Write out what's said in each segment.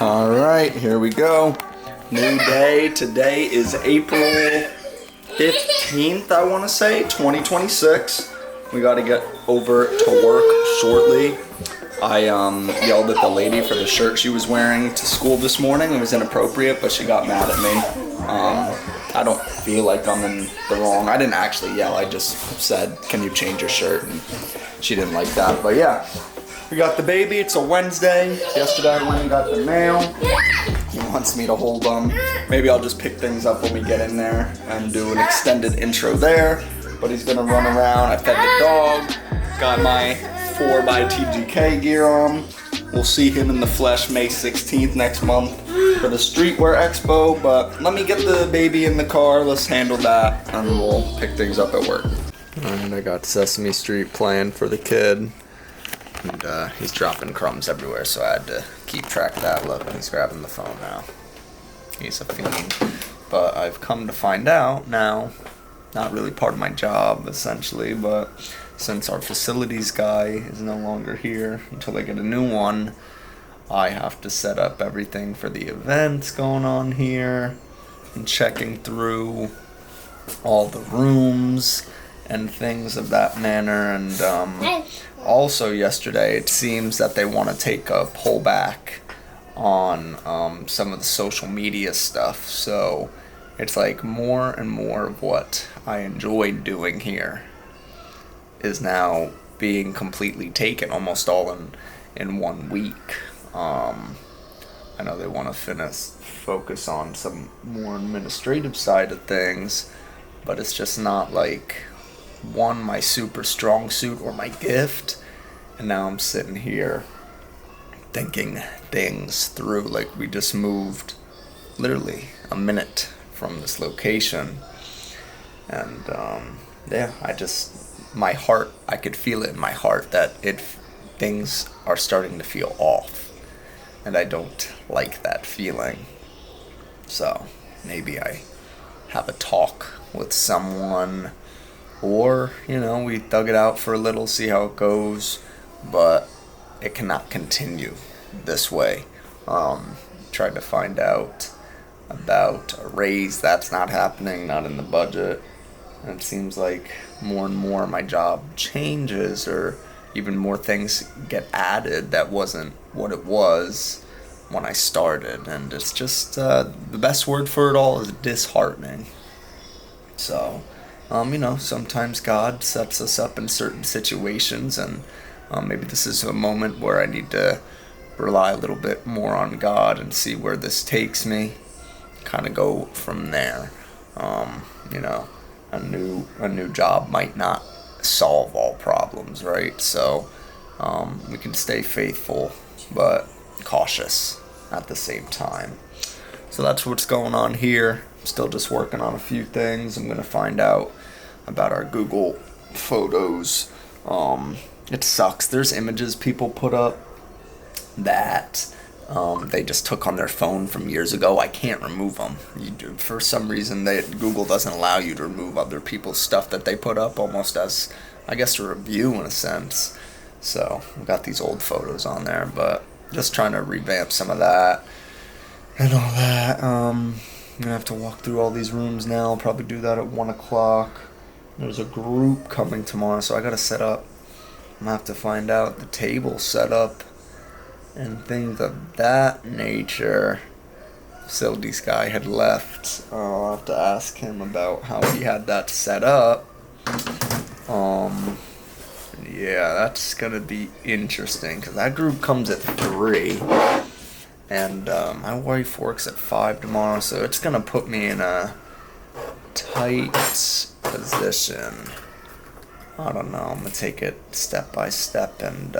All right, here we go. New day. Today is April 15th, I want to say, 2026. We got to get over to work shortly. I yelled at the lady for the shirt she was wearing to school this morning. It was inappropriate, but she got mad at me. I don't feel like I'm in the wrong. I didn't actually yell. I just said, can you change your shirt? And she didn't like that. But yeah, we got the baby. It's a Wednesday. Yesterday I went and got the mail. He wants me to hold them. Maybe I'll just pick things up when we get in there and do an extended intro there. But he's gonna run around. I fed the dog. Got my 4xTGK gear on. We'll see him in the flesh May 16th next month for the Streetwear Expo. But let me get the baby in the car. Let's handle that, and we'll pick things up at work. And I got Sesame Street playing for the kid. And he's dropping crumbs everywhere, so I had to keep track of that. Look, he's grabbing the phone now. He's a fiend. But I've come to find out now, not really part of my job, essentially, but since our facilities guy is no longer here until I get a new one, I have to set up everything for the events going on here and checking through all the rooms and things of that manner. And also yesterday, it seems that they want to take a pullback on some of the social media stuff. So it's like more and more of what I enjoyed doing here is now being completely taken, almost all in 1 week. I know they want to focus on some more administrative side of things, but it's just not like my super strong suit or my gift. And now I'm sitting here thinking things through. Like, we just moved literally a minute from this location, and yeah, my heart, I could feel it in my heart that things are starting to feel off, and I don't like that feeling. So maybe I have a talk with someone, or we thug it out for a little, see how it goes, but it cannot continue this way. Tried to find out about a raise. That's not happening, not in the budget. And it seems like more and more my job changes, or even more things get added that wasn't what it was when I started. And it's just, the best word for it all is disheartening. So, sometimes God sets us up in certain situations, and maybe this is a moment where I need to rely a little bit more on God and see where this takes me. Kind of go from there. A new job might not solve all problems, right? So we can stay faithful but cautious at the same time. So that's what's going on here. I'm still just working on a few things. I'm going to find out about our Google Photos. It sucks. There's images people put up that they just took on their phone from years ago. I can't remove them. For some reason, Google doesn't allow you to remove other people's stuff that they put up, almost as, I guess, a review in a sense. So I've got these old photos on there, but just trying to revamp some of that and all that. I'm gonna have to walk through all these rooms now. I'll probably do that at 1 o'clock. There's a group coming tomorrow, so I gotta set up. I'm gonna have to find out the table setup and things of that nature. Facilities guy had left. I'll have to ask him about how he had that set up. Yeah, that's gonna be interesting, because that group comes at 3, and my wife works at 5 tomorrow, so it's gonna put me in a tight position. I don't know, I'm gonna take it step by step and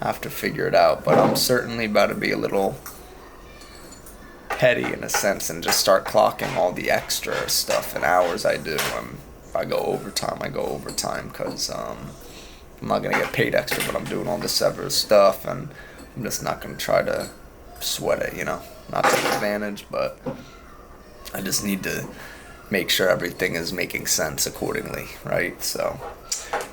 have to figure it out, but I'm certainly about to be a little petty in a sense and just start clocking all the extra stuff and hours I do. If I go overtime, because I'm not gonna get paid extra, but I'm doing all this other stuff, and I'm just not gonna try to sweat it, not take advantage, but I just need to make sure everything is making sense accordingly, right? So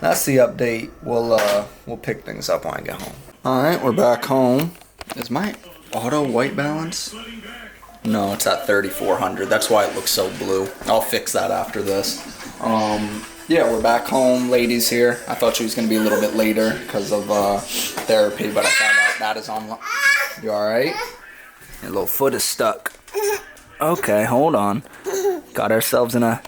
that's the update. We'll pick things up when I get home. All right, we're back home. Is my Auto white balance? No, it's at 3400. That's why it looks so blue. I'll fix that after this. Yeah, we're back home. Lady's here. I thought she was going to be a little bit later because of therapy, but I found out that is on. You alright? Your little foot is stuck. Okay, hold on. Got ourselves in a...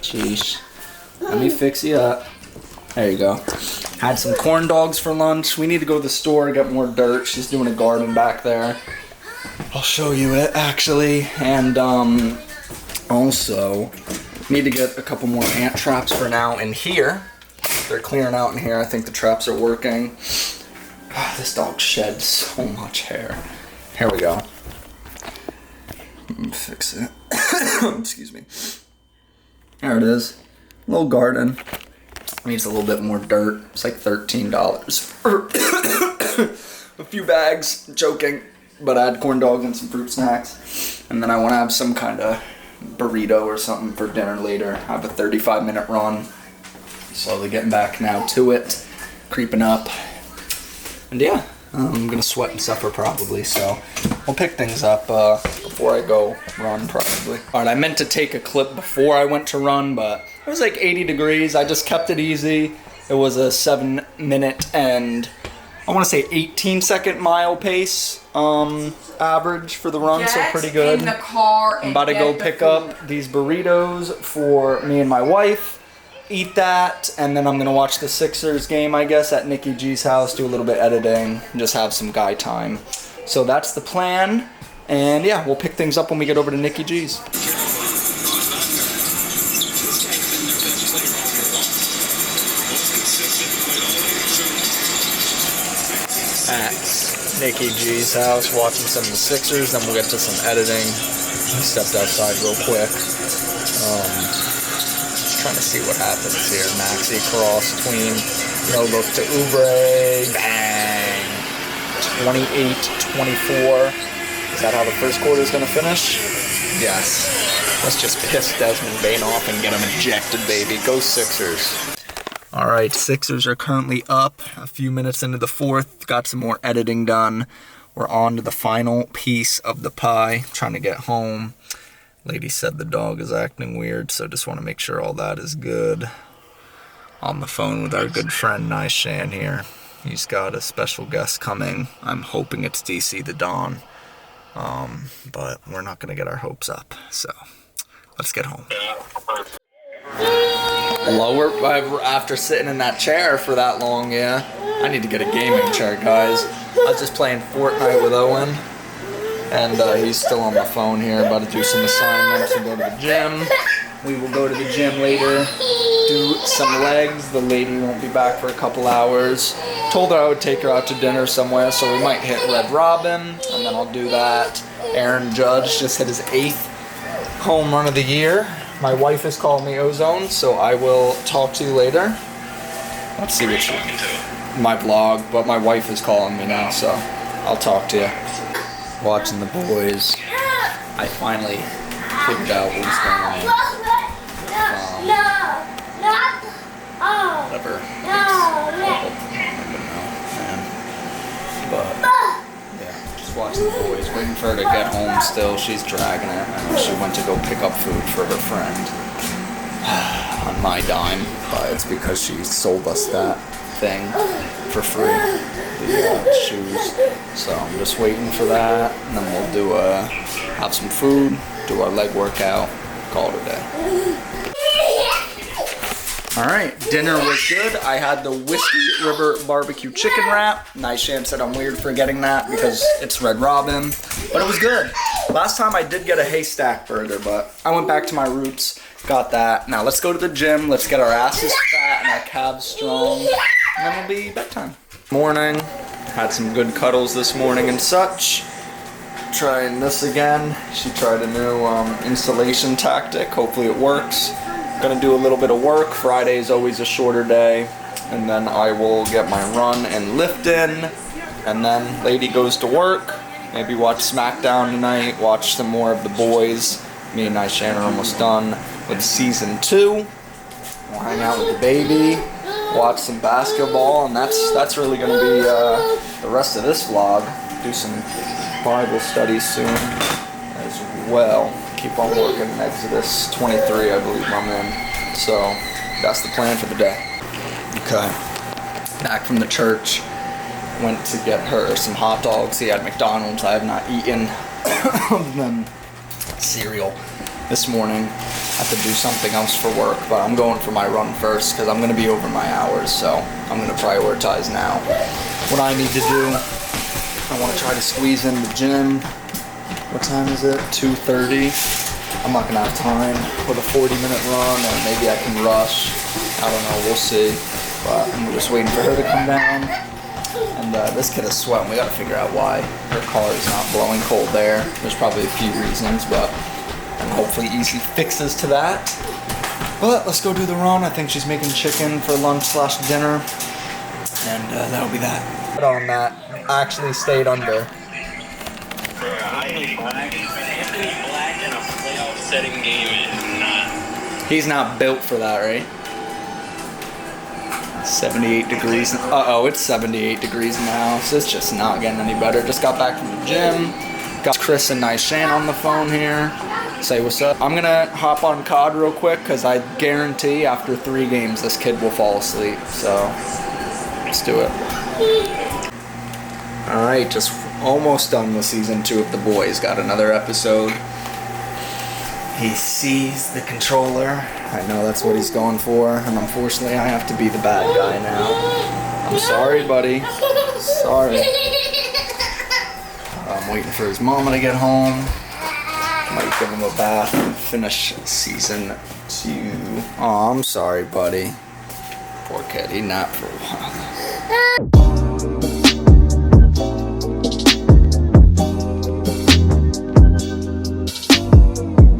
Jeez. Let me fix you up. There you go. Had some corn dogs for lunch. We need to go to the store to get more dirt. She's doing a garden back there. I'll show you it, actually. And also, need to get a couple more ant traps for now in here. They're clearing out in here. I think the traps are working. This dog sheds so much hair. Here we go. Let me fix it. Excuse me. There it is. Little garden. Needs a little bit more dirt. It's like $13 for a few bags. Joking. But I had corn dogs and some fruit snacks. And then I want to have some kind of burrito or something for dinner later. I have a 35-minute run. Slowly getting back now to it. Creeping up. And yeah, I'm going to sweat and suffer probably. So we'll pick things up before I go run probably. Alright, I meant to take a clip before I went to run, but it was like 80 degrees. I just kept it easy. It was a 7-minute and I want to say 18-second mile pace average for the run, so pretty good. In the car and I'm about to go pick up these burritos for me and my wife. Eat that, and then I'm gonna watch the Sixers game, I guess, at Nikki G's house. Do a little bit of editing, and just have some guy time. So that's the plan. And yeah, we'll pick things up when we get over to Nikki G's. At Nikki G's house, watching some of the Sixers, then we'll get to some editing. I stepped outside real quick. Trying to see what happens here. Maxi cross, tween, no look to Oubre, bang! 28-24. Is that how the first quarter is going to finish? Yes. Let's just piss Desmond Bain off and get him ejected, baby. Go Sixers. Alright, Sixers are currently up a few minutes into the fourth. Got some more editing done. We're on to the final piece of the pie. Trying to get home. Lady said the dog is acting weird, so just want to make sure all that is good. On the phone with our good friend Nishan here. He's got a special guest coming. I'm hoping it's DC the Don. But we're not going to get our hopes up. So, let's get home. Lower after sitting in that chair for that long, yeah. I need to get a gaming chair, guys. I was just playing Fortnite with Owen. And he's still on the phone here, about to do some assignments and go to the gym. We will go to the gym later, do some legs. The lady won't be back for a couple hours. Told her I would take her out to dinner somewhere, so we might hit Red Robin, and then I'll do that. Aaron Judge just hit his 8th home run of the year. My wife is calling me Ozone, so I will talk to you later. Let's see what my vlog, but my wife is calling me now, so I'll talk to you. Watching the boys, I finally figured out what was going on. Whatever. But yeah, just watching the boys, waiting for her to get home still. She's dragging it. I know she went to go pick up food for her friend on my dime, but it's because she sold us that thing for free, the shoes. So I'm just waiting for that, and then we'll do have some food, do our leg workout, call it a day. Alright, dinner was good. I had the Whiskey River barbecue chicken wrap. Nisham said I'm weird for getting that because it's Red Robin, but it was good. Last time I did get a haystack burger, but I went back to my roots, got that. Now let's go to the gym, let's get our asses fat and our calves strong, and then it'll be bedtime. Morning, had some good cuddles this morning and such. Trying this again. She tried a new installation tactic, hopefully it works. Gonna do a little bit of work. Friday is always a shorter day, and then I will get my run and lift in, and then lady goes to work. Maybe watch SmackDown tonight, watch some more of The Boys. Me and Nishan are almost done with season 2. We'll hang out with the baby, watch some basketball, and that's really gonna be the rest of this vlog. Do some Bible studies soon as well. Keep on working in Exodus 23, I believe I'm in. So that's the plan for the day. Okay. Back from the church. Went to get her some hot dogs. He had McDonald's. I have not eaten other than cereal this morning. I have to do something else for work, but I'm going for my run first because I'm going to be over my hours, so I'm going to prioritize now what I need to do. I want to try to squeeze in the gym. What time is it? 2:30. I'm not going to have time with a 40-minute run, or maybe I can rush. I don't know. We'll see. But I'm just waiting for her to come down. And this kid is sweating. We got to figure out why her car is not blowing cold air. There's probably a few reasons, but and hopefully easy fixes to that. But let's go do the run. I think she's making chicken for lunch/dinner, and that'll be that. But on that, I actually stayed under. Anthony Black in a playoff setting game is not. He's not built for that, right? 78 degrees. Uh-oh, it's 78 degrees in the house. It's just not getting any better. Just got back from the gym. Got Chris and Nishan on the phone here. Say what's up. I'm gonna hop on COD real quick because I guarantee after 3 games this kid will fall asleep. So let's do it. Alright, just almost done with season 2 of The Boys. Got another episode. He sees the controller. I know that's what he's going for, and unfortunately I have to be the bad guy now. I'm sorry, buddy. Sorry. I'm waiting for his mama to get home. Might give him a bath and finish season 2. Aw, I'm sorry, buddy. Poor kid, he napped for a while.